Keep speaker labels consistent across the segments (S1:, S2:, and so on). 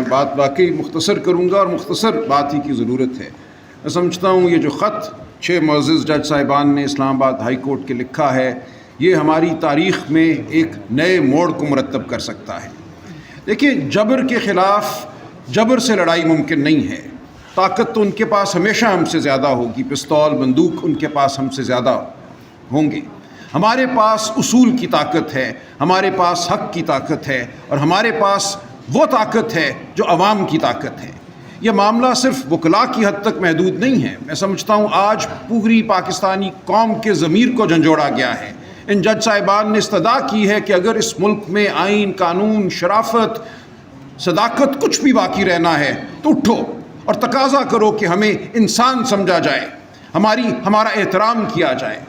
S1: بات واقعی مختصر کروں گا اور مختصر بات ہی کی ضرورت ہے۔ میں سمجھتا ہوں یہ جو خط 6 معزز جج صاحبان نے اسلام آباد ہائی کورٹ کے لکھا ہے یہ ہماری تاریخ میں ایک نئے موڑ کو مرتب کر سکتا ہے۔ دیکھیے، جبر کے خلاف جبر سے لڑائی ممکن نہیں ہے۔ طاقت تو ان کے پاس ہمیشہ ہم سے زیادہ ہوگی، پستول بندوق ان کے پاس ہم سے زیادہ ہوں گے۔ ہمارے پاس اصول کی طاقت ہے، ہمارے پاس حق کی طاقت ہے، اور ہمارے پاس وہ طاقت ہے جو عوام کی طاقت ہے۔ یہ معاملہ صرف وکلاء کی حد تک محدود نہیں ہے۔ میں سمجھتا ہوں آج پوری پاکستانی قوم کے ضمیر کو جھنجھوڑا گیا ہے۔ ان جج صاحبان نے استدعا کی ہے کہ اگر اس ملک میں آئین، قانون، شرافت، صداقت کچھ بھی باقی رہنا ہے تو اٹھو اور تقاضا کرو کہ ہمیں انسان سمجھا جائے، ہمارا احترام کیا جائے۔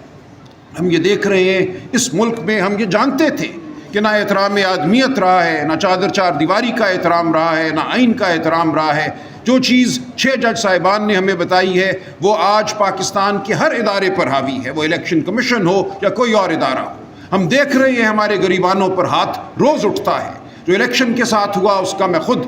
S1: ہم یہ دیکھ رہے ہیں اس ملک میں، ہم یہ جانتے تھے کہ نہ احترام آدمیت رہا ہے، نہ چادر چار دیواری کا احترام رہا ہے، نہ آئین کا احترام رہا ہے۔ جو چیز 6 جج صاحبان نے ہمیں بتائی ہے وہ آج پاکستان کے ہر ادارے پر حاوی ہے، وہ الیکشن کمیشن ہو یا کوئی اور ادارہ ہو۔ ہم دیکھ رہے ہیں ہمارے غریبانوں پر ہاتھ روز اٹھتا ہے۔ جو الیکشن کے ساتھ ہوا اس کا میں خود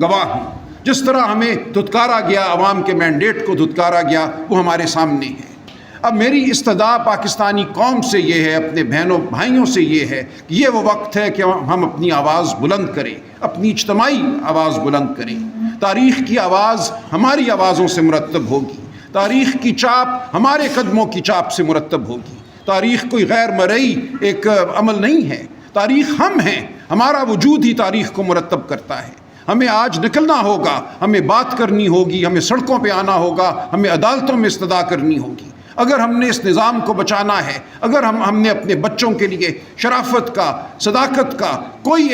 S1: گواہ ہوں۔ جس طرح ہمیں دھتکارا گیا، عوام کے مینڈیٹ کو دھتکارا گیا، وہ ہمارے سامنے ہے۔ اب میری استدعا پاکستانی قوم سے یہ ہے، اپنے بہنوں بھائیوں سے یہ ہے کہ یہ وہ وقت ہے کہ ہم اپنی آواز بلند کریں، اپنی اجتماعی آواز بلند کریں۔ تاریخ کی آواز ہماری آوازوں سے مرتب ہوگی، تاریخ کی چاپ ہمارے قدموں کی چاپ سے مرتب ہوگی۔ تاریخ کوئی غیر مرئی ایک عمل نہیں ہے، تاریخ ہم ہیں، ہمارا وجود ہی تاریخ کو مرتب کرتا ہے۔ ہمیں آج نکلنا ہوگا، ہمیں بات کرنی ہوگی، ہمیں سڑکوں پہ آنا ہوگا، ہمیں عدالتوں میں استدعا کرنی ہوگی۔ اگر ہم نے اس نظام کو بچانا ہے، اگر ہم نے اپنے بچوں کے لیے شرافت کا، صداقت کا کوئی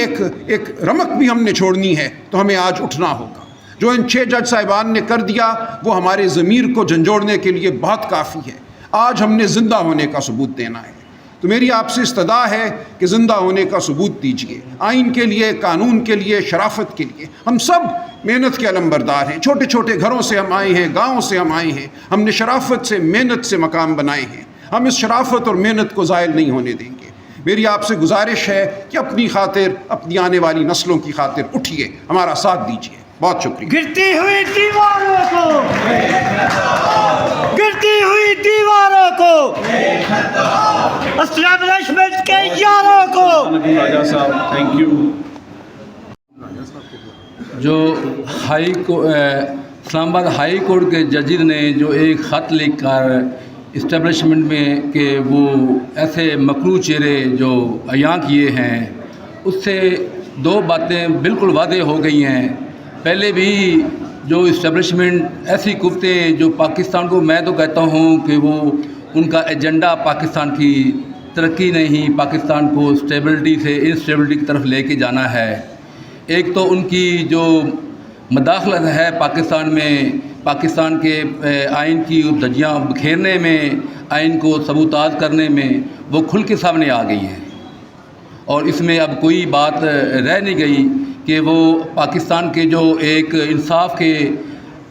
S1: ایک رمق بھی ہم نے چھوڑنی ہے تو ہمیں آج اٹھنا ہوگا۔ جو ان 6 جج صاحبان نے کر دیا وہ ہمارے ضمیر کو جھنجھوڑنے کے لیے بہت کافی ہے۔ آج ہم نے زندہ ہونے کا ثبوت دینا ہے۔ تو میری آپ سے استدعا ہے کہ زندہ ہونے کا ثبوت دیجیے، آئین کے لیے، قانون کے لیے، شرافت کے لیے۔ ہم سب محنت کے علمبردار ہیں، چھوٹے چھوٹے گھروں سے ہم آئے ہیں، گاؤں سے ہم آئے ہیں، ہم نے شرافت سے، محنت سے مقام بنائے ہیں۔ ہم اس شرافت اور محنت کو زائل نہیں ہونے دیں گے۔ میری آپ سے گزارش ہے کہ اپنی خاطر، اپنی آنے والی نسلوں کی خاطر اٹھیے، ہمارا ساتھ دیجیے۔ بہت شکریہ۔
S2: گرتی ہوئی دیواروں کو، گرتی ہوئی دیواروں کو، اسٹیبلشمنٹ کے یاروں کو،
S3: راجہ صاحب تھینک یو۔ جو اسلام آباد ہائی کورٹ کے ججز نے جو ایک خط لکھ کر اسٹیبلشمنٹ میں کہ وہ ایسے مکروہ چہرے جو عیاں کیے ہیں، اس سے 2 باتیں بالکل واضح ہو گئی ہیں۔ پہلے بھی جو اسٹیبلشمنٹ ایسی قوتیں جو پاکستان کو، میں تو کہتا ہوں کہ وہ ان کا ایجنڈا پاکستان کی ترقی نہیں، پاکستان کو اسٹیبلٹی سے انسٹیبلٹی کی طرف لے کے جانا ہے۔ ایک تو ان کی جو مداخلت ہے پاکستان میں، پاکستان کے آئین کی دھجیاں بکھیرنے میں، آئین کو سبوتاژ کرنے میں، وہ کھل کے سامنے آ گئی ہیں، اور اس میں اب کوئی بات رہ نہیں گئی کہ وہ پاکستان کے جو ایک انصاف کے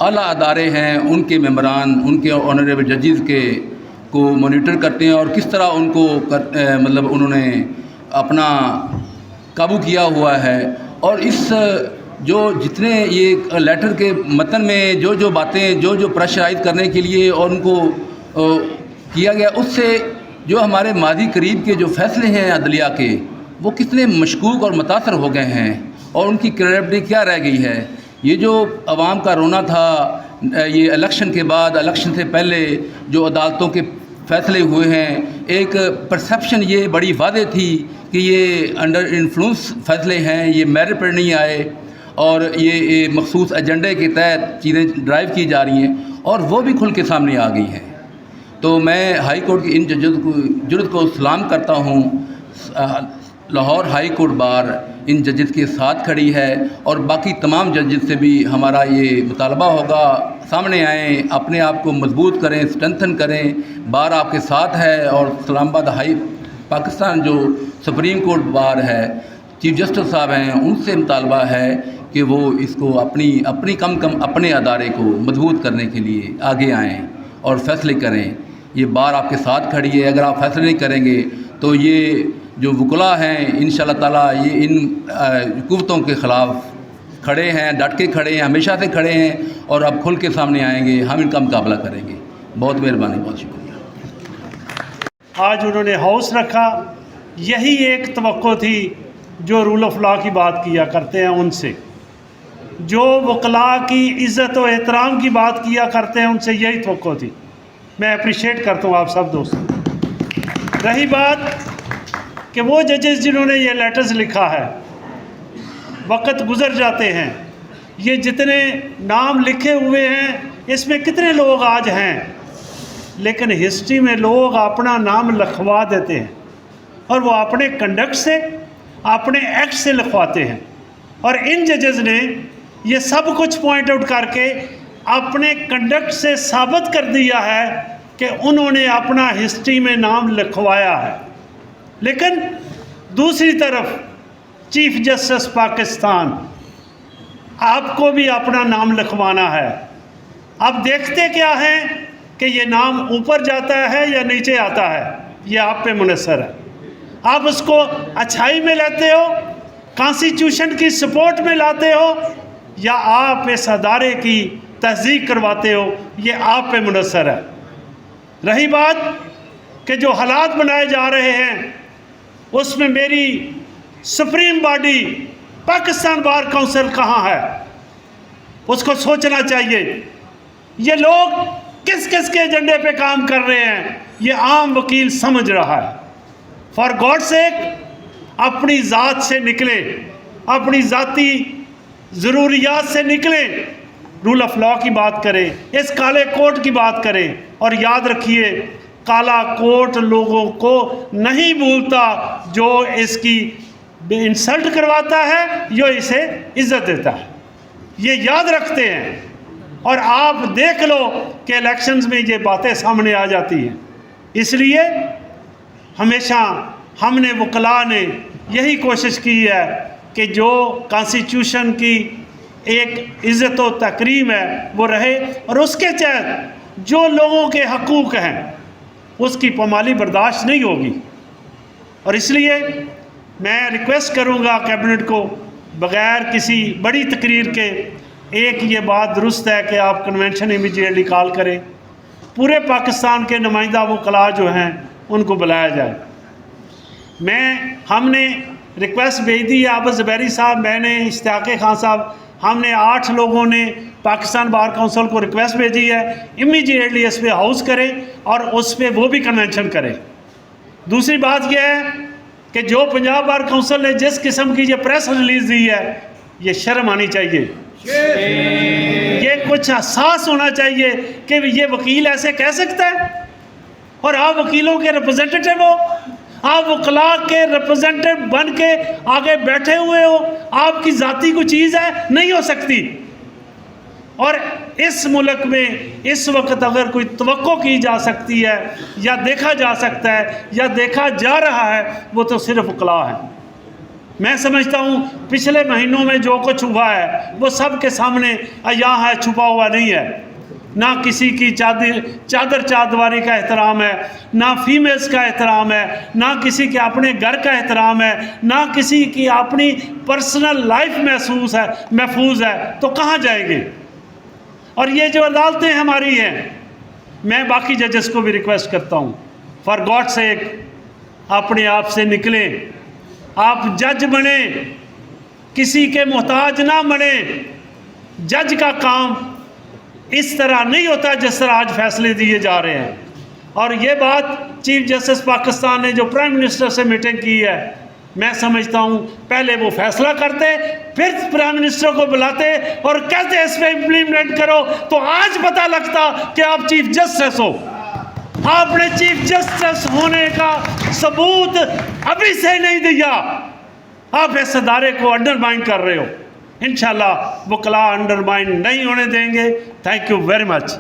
S3: اعلیٰ ادارے ہیں ان کے ممبران، ان کے آنریبل ججز کو مانیٹر کرتے ہیں، اور کس طرح ان کو مطلب انہوں نے اپنا قابو کیا ہوا ہے۔ اور اس جو جتنے یہ لیٹر کے متن میں جو باتیں جو پریشرائز کرنے کے لیے اور ان کو کیا گیا، اس سے جو ہمارے ماضی قریب کے جو فیصلے ہیں عدلیہ کے، وہ کتنے مشکوک اور متاثر ہو گئے ہیں، اور ان کی کریڈیبلٹی کیا رہ گئی ہے۔ یہ جو عوام کا رونا تھا، یہ الیکشن کے بعد، الیکشن سے پہلے جو عدالتوں کے فیصلے ہوئے ہیں، ایک پرسیپشن یہ بڑی واضح تھی کہ یہ انڈر انفلوئنس فیصلے ہیں، یہ میرٹ پر نہیں آئے، اور یہ مخصوص ایجنڈے کے تحت چیزیں ڈرائیو کی جا رہی ہیں، اور وہ بھی کھل کے سامنے آ گئی ہیں۔ تو میں ہائی کورٹ کی ان ججز کو سلام کرتا ہوں۔ لاہور ہائی کورٹ بار ان ججز کے ساتھ کھڑی ہے، اور باقی تمام ججز سے بھی ہمارا یہ مطالبہ ہوگا، سامنے آئیں، اپنے آپ کو مضبوط کریں، اسٹرینتھن کریں، بار آپ کے ساتھ ہے۔ اور اسلام آباد پاکستان جو سپریم کورٹ بار ہے، چیف جسٹس صاحب ہیں، ان سے مطالبہ ہے کہ وہ اس کو اپنی کم اپنے ادارے کو مضبوط کرنے کے لیے آگے آئیں اور فیصلے کریں۔ یہ بار آپ کے ساتھ کھڑی ہے، اگر آپ فیصلے نہیں کریں گے تو یہ جو وکلاء ہیں انشاءاللہ تعالیٰ یہ ان قوتوں کے خلاف کھڑے ہیں، ڈٹ کے کھڑے ہیں، ہمیشہ سے کھڑے ہیں اور اب کھل کے سامنے آئیں گے، ہم ان کا مقابلہ کریں گے۔ بہت مہربانی، بہت شکریہ۔
S2: آج انہوں نے ہاؤس رکھا، یہی ایک توقع تھی جو رول آف لا کی بات کیا کرتے ہیں ان سے، جو وکلاء کی عزت و احترام کی بات کیا کرتے ہیں ان سے یہی توقع تھی۔ میں اپریشیٹ کرتا ہوں آپ سب دوستوں۔ رہی بات کہ وہ ججز جنہوں نے یہ لیٹرز لکھا ہے، وقت گزر جاتے ہیں، یہ جتنے نام لکھے ہوئے ہیں اس میں کتنے لوگ آج ہیں، لیکن ہسٹری میں لوگ اپنا نام لکھوا دیتے ہیں اور وہ اپنے کنڈکٹ سے، اپنے ایکٹ سے لکھواتے ہیں، اور ان ججز نے یہ سب کچھ پوائنٹ آؤٹ کر کے اپنے کنڈکٹ سے ثابت کر دیا ہے کہ انہوں نے اپنا ہسٹری میں نام لکھوایا ہے۔ لیکن دوسری طرف چیف جسٹس پاکستان، آپ کو بھی اپنا نام لکھوانا ہے۔ اب دیکھتے کیا ہیں کہ یہ نام اوپر جاتا ہے یا نیچے آتا ہے، یہ آپ پہ منحصر ہے۔ آپ اس کو اچھائی میں لیتے ہو، کانسٹیٹیوشن کی سپورٹ میں لاتے ہو، یا آپ اس ادارے کی تصدیق کرواتے ہو، یہ آپ پہ منحصر ہے۔ رہی بات کہ جو حالات بنائے جا رہے ہیں اس میں میری supreme body Pakistan bar council کہاں ہے، اس کو سوچنا چاہیے۔ یہ لوگ کس کس کے ایجنڈے پہ کام کر رہے ہیں یہ عام وکیل سمجھ رہا ہے۔ فار گاڈ سیک اپنی ذات سے نکلے، اپنی ذاتی ضروریات سے نکلیں، رول آف لا کی بات کریں، اس کالے کوٹ کی بات کریں، اور یاد رکھیے کالا کوٹ لوگوں کو نہیں بھولتا جو اس کی انسلٹ کرواتا ہے، جو اسے عزت دیتا ہے، یہ یاد رکھتے ہیں۔ اور آپ دیکھ لو کہ الیکشنز میں یہ باتیں سامنے آ جاتی ہیں۔ اس لیے ہمیشہ ہم نے وکلاء نے یہی کوشش کی ہے کہ جو کانسٹیٹیوشن کی ایک عزت و تکریم ہے وہ رہے، اور اس کے تحت جو لوگوں کے حقوق ہیں اس کی پامالی برداشت نہیں ہوگی۔ اور اس لیے میں ریکویسٹ کروں گا کیبنٹ کو، بغیر کسی بڑی تقریر کے، ایک یہ بات درست ہے کہ آپ کنونشن امیڈیٹلی کال کریں، پورے پاکستان کے نمائندہ وکلاء جو ہیں ان کو بلایا جائے۔ ہم نے ریکویسٹ بھیج دی ہے، عابد زبیری صاحب، میں نے، اشتیاق خان صاحب، ہم نے 8 لوگوں نے پاکستان بار کونسل کو ریکویسٹ بھیجی ہے امیڈیٹلی اس پہ ہاؤس کریں اور اس پہ وہ بھی کنونشن کریں۔ دوسری بات یہ ہے کہ جو پنجاب بار کونسل نے جس قسم کی یہ پریس ریلیز دی ہے، یہ شرم آنی چاہیے، یہ کچھ احساس ہونا چاہیے کہ یہ وکیل ایسے کہہ سکتا ہے۔ اور آپ وکیلوں کے ریپرزینٹیٹیو ہو، آپ وکلاء کے ریپرزینٹیو بن کے آگے بیٹھے ہوئے ہو، آپ کی ذاتی کوئی چیز ہے، نہیں ہو سکتی۔ اور اس ملک میں اس وقت اگر کوئی توقع کی جا سکتی ہے یا دیکھا جا سکتا ہے یا دیکھا جا رہا ہے وہ تو صرف وکلاء ہیں۔ میں سمجھتا ہوں پچھلے مہینوں میں جو کچھ ہوا ہے وہ سب کے سامنے عیاں ہے، چھپا ہوا نہیں ہے۔ نہ کسی کی چادر چادواری کا احترام ہے، نہ فیمیلز کا احترام ہے، نہ کسی کے اپنے گھر کا احترام ہے، نہ کسی کی اپنی پرسنل لائف محفوظ ہے، تو کہاں جائیں گے؟ اور یہ جو عدالتیں ہماری ہیں، میں باقی ججز کو بھی ریکویسٹ کرتا ہوں، فار گاڈ سیک اپنے آپ سے نکلیں، آپ جج بنیں، کسی کے محتاج نہ بنیں۔ جج کا کام اس طرح نہیں ہوتا جس طرح آج فیصلے دیے جا رہے ہیں۔ اور یہ بات چیف جسٹس پاکستان نے جو پرائم منسٹر سے میٹنگ کی ہے، میں سمجھتا ہوں پہلے وہ فیصلہ کرتے، پھر پرائم منسٹر کو بلاتے اور کہتے اس پہ امپلیمنٹ کرو، تو آج پتہ لگتا کہ آپ چیف جسٹس ہو۔ آپ نے چیف جسٹس ہونے کا ثبوت ابھی سے نہیں دیا، آپ اس ادارے کو انڈرمائن کر رہے ہو۔ انشاءاللہ وکلاء انڈرمائن نہیں ہونے دیں گے۔ Thank you very much.